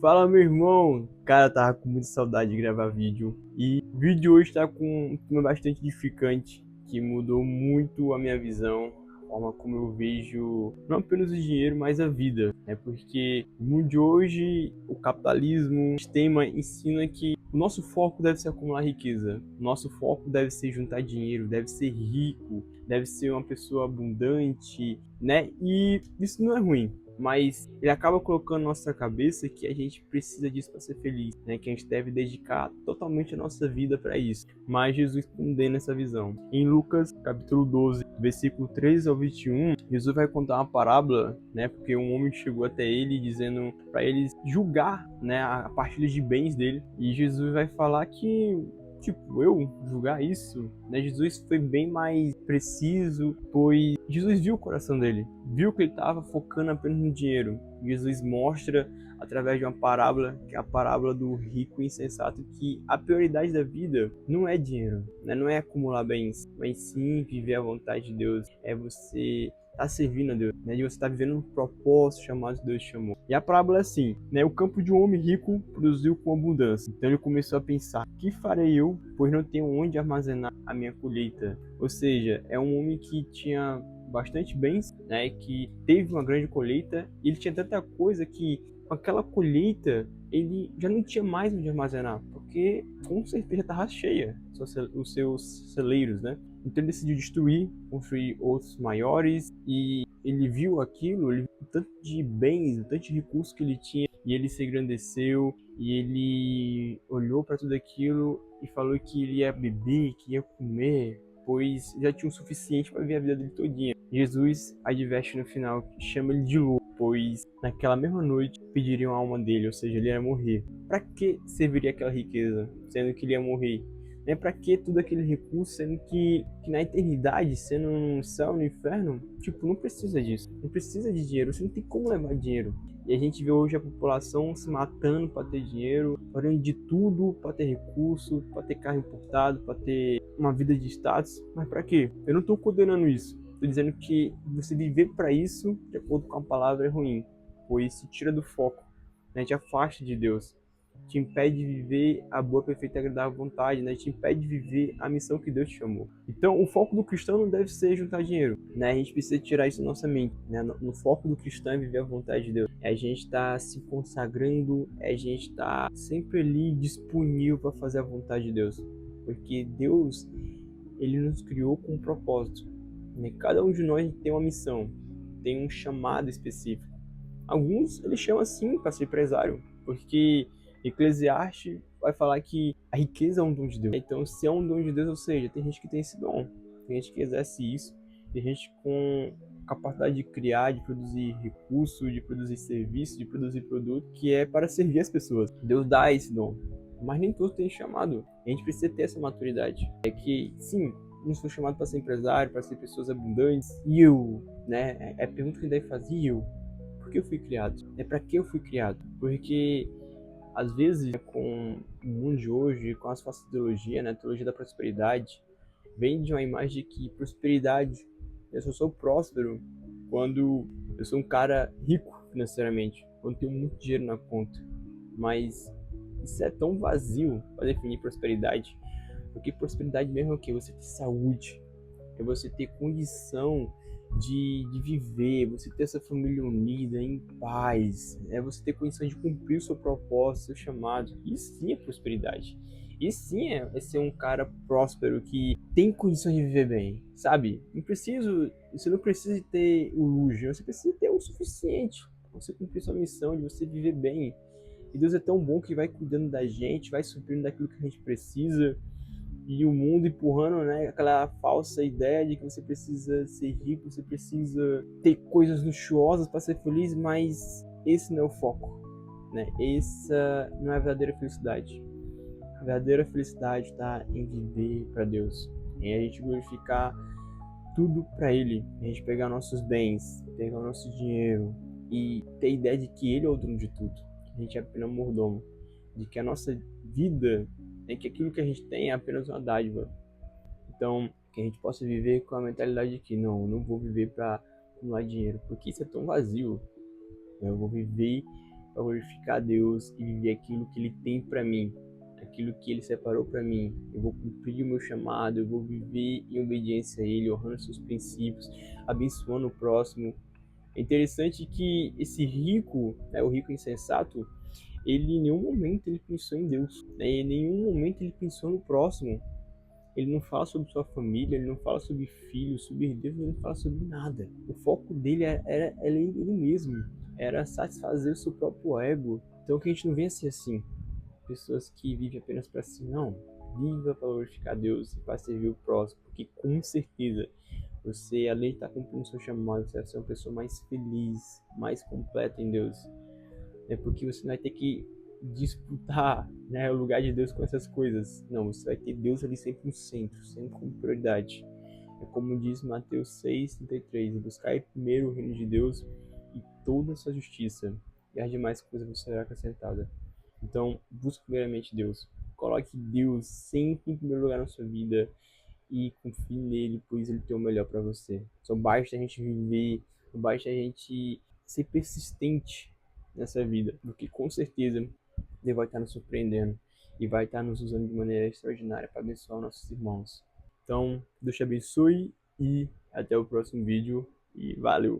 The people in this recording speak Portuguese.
Fala, meu irmão! Cara, tava com muita saudade de gravar vídeo. E o vídeo de hoje tá com um tema bastante edificante, que mudou muito a minha visão, a forma como eu vejo não apenas o dinheiro, mas a vida. É porque no mundo de hoje, o capitalismo, o sistema ensina que o nosso foco deve ser acumular riqueza. O nosso foco deve ser juntar dinheiro, deve ser rico, deve ser uma pessoa abundante, né? E isso não é ruim. Mas ele acaba colocando na nossa cabeça que a gente precisa disso para ser feliz, né? Que a gente deve dedicar totalmente a nossa vida para isso. Mas Jesus condena essa visão. Em Lucas, capítulo 12, versículo 13 ao 21, Jesus vai contar uma parábola, né? Porque um homem chegou até ele dizendo para ele julgar, né, a partilha de bens dele. E Jesus vai falar que eu julgar isso, né? Jesus foi bem mais preciso, pois Jesus viu o coração dele, viu que ele estava focando apenas no dinheiro. Jesus mostra através de uma parábola, que é a parábola do rico e insensato, que a prioridade da vida não é dinheiro, né? Não é acumular bens, mas sim viver a vontade de Deus, é você tá servindo a Deus, né? De você estar vivendo um propósito chamado que Deus chamou. E a parábola é assim, né? O campo de um homem rico produziu com abundância. Então ele começou a pensar: que farei eu, pois não tenho onde armazenar a minha colheita? Ou seja, é um homem que tinha bastante bens, né? Que teve uma grande colheita. E ele tinha tanta coisa que com aquela colheita ele já não tinha mais onde armazenar, porque com certeza estava cheia os seus celeiros, né? Então ele decidiu destruir, construir outros maiores, e ele viu aquilo, ele viu o tanto de bens, o tanto de recursos que ele tinha, e ele se engrandeceu, e ele olhou para tudo aquilo e falou que ele ia beber, que ia comer, pois já tinha o suficiente para viver a vida dele todinha. Jesus adverte no final, chama ele de louco, pois naquela mesma noite pediriam a alma dele, ou seja, ele ia morrer. Para que serviria aquela riqueza, sendo que ele ia morrer? Né? Para que todo aquele recurso, sendo que na eternidade, sendo no céu, no inferno, tipo, não precisa disso. Não precisa de dinheiro, você não tem como levar dinheiro. E a gente vê hoje a população se matando para ter dinheiro, fazendo de tudo para ter recurso, para ter carro importado, para ter uma vida de status. Mas para quê? Eu não estou condenando isso. Estou dizendo que você viver para isso, de acordo com a palavra, é ruim, pois se tira do foco, né? Te afasta de Deus, te impede de viver a boa, perfeita e agradável vontade, né? Te impede de viver a missão que Deus te chamou. Então, o foco do cristão não deve ser juntar dinheiro, né? A gente precisa tirar isso da nossa mente, né? No foco do cristão é viver a vontade de Deus. É a gente estar se consagrando, é a gente estar sempre ali disponível para fazer a vontade de Deus. Porque Deus, ele nos criou com um propósito, né? Cada um de nós tem uma missão, tem um chamado específico. Alguns ele chama assim para ser empresário, porque Eclesiastes vai falar que a riqueza é um dom de Deus. Então, se é um dom de Deus, ou seja, tem gente que tem esse dom, tem gente que exerce isso, tem gente com capacidade de criar, de produzir recursos, de produzir serviço, de produzir produto, que é para servir as pessoas. Deus dá esse dom, mas nem todos têm chamado. A gente precisa ter essa maturidade. É que, sim, não sou chamado para ser empresário, para ser pessoas abundantes. E eu, né? É a pergunta que a gente deve fazer. E eu? Por que eu fui criado? É para que eu fui criado? Porque às vezes com o mundo de hoje, com as falsas ideologias, né, a teologia da prosperidade, vende uma imagem de que prosperidade, eu só sou próspero quando eu sou um cara rico financeiramente, quando tenho muito dinheiro na conta. Mas isso é tão vazio para definir prosperidade, porque prosperidade mesmo é o que? Você ter saúde, é você ter condição de viver, você ter essa família unida, em paz, é você ter condição de cumprir o seu propósito, o seu chamado. Isso sim é prosperidade. Isso sim é ser um cara próspero que tem condições de viver bem, sabe? Você não precisa ter o luxo, você precisa ter o suficiente para você cumprir sua missão, de você viver bem. E Deus é tão bom que vai cuidando da gente, vai suprindo daquilo que a gente precisa, e o mundo empurrando, né, aquela falsa ideia de que você precisa ser rico, você precisa ter coisas luxuosas para ser feliz, mas esse não é o foco, né? Essa não é a verdadeira felicidade. A verdadeira felicidade está em viver para Deus, em a gente glorificar tudo para Ele, a gente pegar nossos bens, pegar o nosso dinheiro e ter a ideia de que Ele é o dono de tudo, que a gente é apenas mordomo, de que a nossa vida, que aquilo que a gente tem é apenas uma dádiva. Então, que a gente possa viver com a mentalidade de que não, eu não vou viver para acumular dinheiro, porque isso é tão vazio. Eu vou viver para glorificar a Deus e viver aquilo que Ele tem para mim, aquilo que Ele separou para mim. Eu vou cumprir o meu chamado, eu vou viver em obediência a Ele, honrando seus princípios, abençoando o próximo. É interessante que esse rico, né, o rico insensato, ele em nenhum momento ele pensou em Deus, né? Em nenhum momento ele pensou no próximo. Ele não fala sobre sua família, ele não fala sobre filhos, sobre Deus, ele não fala sobre nada. O foco dele era ele mesmo, era satisfazer o seu próprio ego. Então que a gente não venha ser assim, pessoas que vivem apenas para si, não. Viva para glorificar Deus e para servir o próximo, porque com certeza você, além de estar cumprindo o seu chamado, você vai ser uma pessoa mais feliz, mais completa em Deus. É porque você não vai ter que disputar, né, o lugar de Deus com essas coisas. Não, você vai ter Deus ali sempre no centro, sempre como prioridade. É como diz Mateus 6,33: buscai primeiro o reino de Deus e toda a sua justiça, e as demais coisas você será acrescentada. Então, busque primeiramente Deus. Coloque Deus sempre em primeiro lugar na sua vida e confie nele, pois ele tem o melhor para você. Só basta a gente viver, só basta a gente ser persistente nessa vida, porque com certeza ele vai estar nos surpreendendo e vai estar nos usando de maneira extraordinária para abençoar nossos irmãos. Então, Deus te abençoe e até o próximo vídeo e valeu!